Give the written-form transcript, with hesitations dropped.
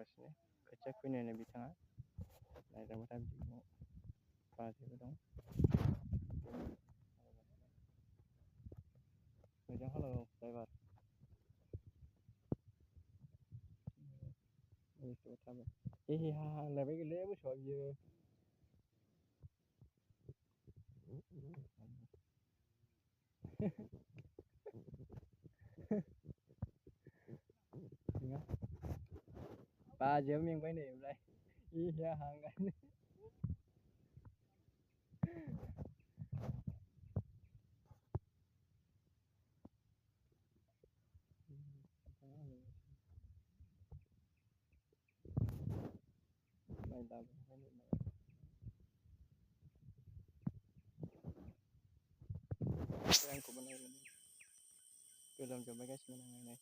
थांगासिनो खोथिया खुबैनायनि बिथाङा नायदावबाय था बिदिखौ बाजैबो दं मोजां हालेवो ड्राइभार मोसौ थाबाय हे हा होनलायबाय गोलै मोसौआ बियो नङा बाजैयाबो मेंबाय नै ओमफ्राय हे हा होनगासिनो माइ लाबोबाय नै आंखौबो नायलाय गोलोमजोबबाय गासिबो नांनानै